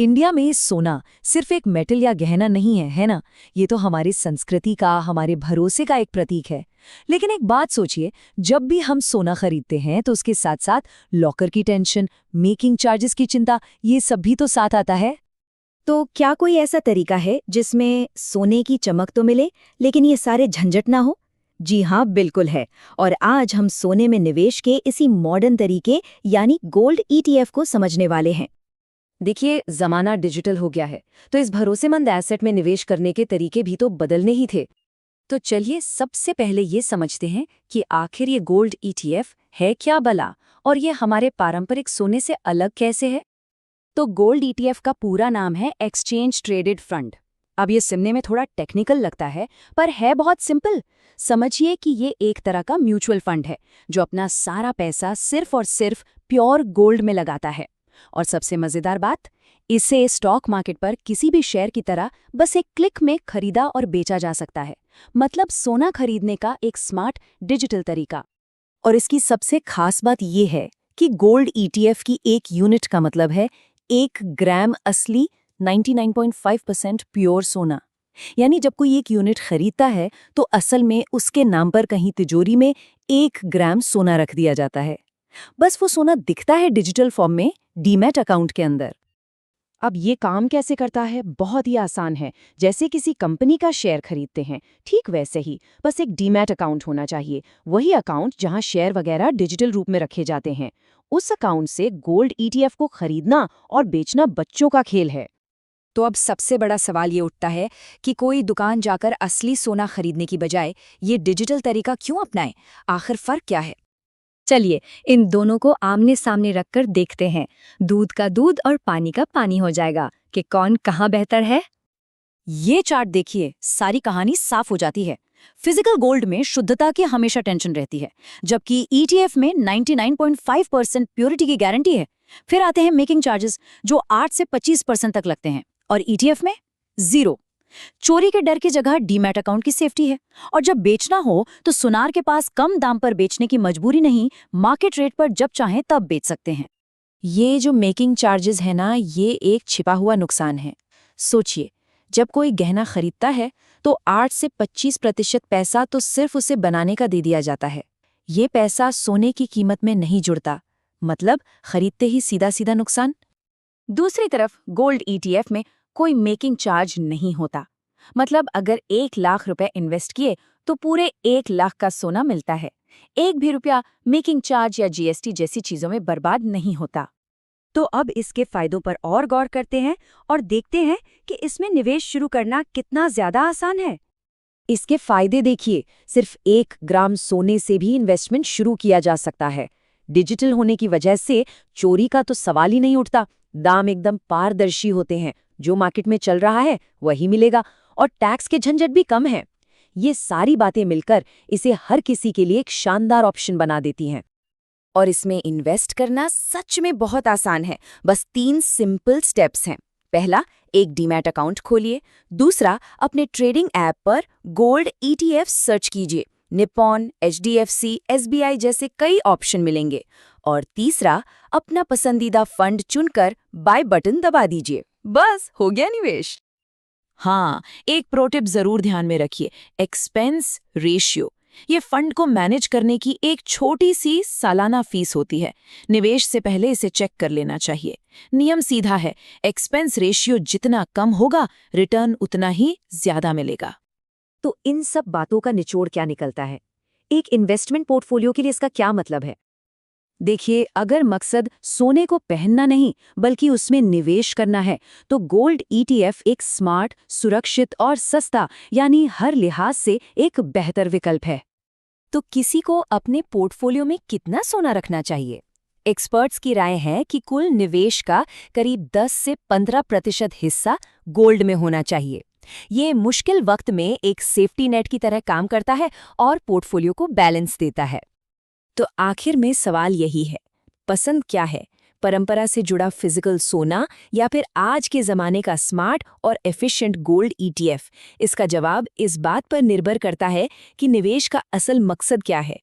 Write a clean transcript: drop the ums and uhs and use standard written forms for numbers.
India में सोना सिर्फ एक मेटल या गहना नहीं है ना। ये तो हमारी संस्कृति का, हमारे भरोसे का एक प्रतीक है। लेकिन एक बात सोचिए, जब भी हम सोना खरीदते हैं तो उसके साथ साथ लॉकर की टेंशन, मेकिंग चार्जेस की चिंता, ये सब भी तो साथ आता है। तो क्या कोई ऐसा तरीका है जिसमें सोने की चमक तो मिले लेकिन ये सारे झंझट ना हो? जी हाँ, बिल्कुल है। और आज हम सोने में निवेश के इसी मॉडर्न तरीके यानी गोल्ड ईटीएफ को समझने वाले हैं। देखिए, जमाना डिजिटल हो गया है, तो इस भरोसेमंद एसेट में निवेश करने के तरीके भी तो बदलने ही थे। तो चलिए सबसे पहले ये समझते हैं कि आखिर ये गोल्ड ईटीएफ है क्या भला, और ये हमारे पारंपरिक सोने से अलग कैसे है। तो गोल्ड ईटीएफ का पूरा नाम है एक्सचेंज ट्रेडेड फंड। अब ये सुनने में थोड़ा टेक्निकल लगता है, पर है बहुत सिंपल। समझिए कि ये एक तरह का म्यूचुअल फंड है जो अपना सारा पैसा सिर्फ और सिर्फ प्योर गोल्ड में लगाता है। और सबसे मजेदार बात, इसे स्टॉक मार्केट पर किसी भी शेयर की तरह बस एक क्लिक में खरीदा और बेचा जा सकता है। मतलब सोना खरीदने का एक स्मार्ट डिजिटल तरीका। और इसकी सबसे खास बात यह है कि गोल्ड ईटीएफ की एक यूनिट का मतलब है 1 ग्राम असली 99.5% प्योर सोना। यानी जब कोई एक यूनिट खरीदता है तो असल में उसके नाम पर कहीं तिजोरी में 1 ग्राम सोना रख दिया जाता है। बस वो सोना दिखता है डिजिटल फॉर्म में डीमैट अकाउंट के अंदर। अब ये काम कैसे करता है? बहुत ही आसान है। जैसे किसी कंपनी का शेयर खरीदते हैं, ठीक वैसे ही बस एक डीमैट अकाउंट होना चाहिए। वही अकाउंट जहां शेयर वगैरह डिजिटल रूप में रखे जाते हैं। उस अकाउंट से गोल्ड ईटीएफ को खरीदना और बेचना बच्चों का खेल है। तो अब सबसे बड़ा सवाल ये उठता है कि कोई दुकान जाकर असली सोना खरीदने की बजाय ये डिजिटल तरीका क्यों अपनाए? आखिर फर्क क्या है? चलिए इन दोनों को आमने सामने रखकर देखते हैं। दूध का दूध और पानी का पानी हो जाएगा कि कौन कहाँ बेहतर है। ये चार्ट देखिए, सारी कहानी साफ हो जाती है। फिजिकल गोल्ड में शुद्धता की हमेशा टेंशन रहती है, जबकि ईटीएफ में 99.5% प्योरिटी की गारंटी है। फिर आते हैं मेकिंग चार्जेस, जो 8 से 25% तक लगते हैं, और ईटीएफ में 0। चोरी के डर की जगह डीमैट अकाउंट की सेफ्टी है। और जब बेचना हो तो सुनार के पास कम दाम पर बेचने की मजबूरी नहीं, मार्केट रेट पर जब चाहें तब बेच सकते हैं। ये जो मेकिंग चार्जेस है ना, ये एक छिपा हुआ नुकसान है। सोचिए, जब कोई गहना खरीदता है तो 8 से 25% पैसा तो सिर्फ उसे बनाने का दे दिया जाता है। ये पैसा सोने की कीमत में नहीं जुड़ता, मतलब खरीदते ही सीधा सीधा नुकसान। दूसरी तरफ गोल्ड ईटीएफ में कोई मेकिंग चार्ज नहीं होता। मतलब अगर 1 लाख रुपए इन्वेस्ट किए तो पूरे 1 लाख का सोना मिलता है। एक भी रुपया मेकिंग चार्ज या जीएसटी जैसी चीजों में बर्बाद नहीं होता। तो अब इसके फायदों पर और गौर करते हैं और देखते हैं कि इसमें निवेश शुरू करना कितना ज्यादा आसान है। इसके फायदे देखिए, सिर्फ 1 ग्राम सोने से भी इन्वेस्टमेंट शुरू किया जा सकता है। डिजिटल होने की वजह से चोरी का तो सवाल ही नहीं उठता। दाम एकदम पारदर्शी होते हैं, जो मार्केट में चल रहा है वही मिलेगा, और टैक्स के झंझट भी कम है। ये सारी बातें मिलकर इसे हर किसी के लिए एक शानदार ऑप्शन बना देती हैं। और इसमें इन्वेस्ट करना सच में बहुत आसान है। बस 3 सिंपल स्टेप्स हैं। पहला, एक डीमैट अकाउंट खोलिए। दूसरा, अपने ट्रेडिंग ऐप पर गोल्ड ईटीएफ सर्च कीजिए। निप्पॉन, एचडीएफसी, एसबीआई जैसे कई ऑप्शन मिलेंगे। और तीसरा, अपना पसंदीदा फंड चुनकर बाय बटन दबा दीजिए। बस हो गया निवेश। हाँ, एक प्रो टिप जरूर ध्यान में रखिए, एक्सपेंस रेशियो। ये फंड को मैनेज करने की एक छोटी सी सालाना फीस होती है। निवेश से पहले इसे चेक कर लेना चाहिए। नियम सीधा है, एक्सपेंस रेशियो जितना कम होगा, रिटर्न उतना ही ज्यादा मिलेगा। तो इन सब बातों का निचोड़ क्या निकलता है? एक इन्वेस्टमेंट पोर्टफोलियो के लिए इसका क्या मतलब है? देखिए, अगर मकसद सोने को पहनना नहीं बल्कि उसमें निवेश करना है, तो गोल्ड ईटीएफ एक स्मार्ट, सुरक्षित और सस्ता, यानी हर लिहाज से एक बेहतर विकल्प है। तो किसी को अपने पोर्टफोलियो में कितना सोना रखना चाहिए? एक्सपर्ट्स की राय है कि कुल निवेश का करीब 10 से 15% हिस्सा गोल्ड में होना चाहिए। ये मुश्किल वक्त में एक सेफ्टी नेट की तरह काम करता है और पोर्टफोलियो को बैलेंस देता है। तो आखिर में सवाल यही है, पसंद क्या है? परंपरा से जुड़ा फिजिकल सोना या फिर आज के ज़माने का स्मार्ट और एफिशिएंट गोल्ड ईटीएफ? इसका जवाब इस बात पर निर्भर करता है कि निवेश का असल मकसद क्या है।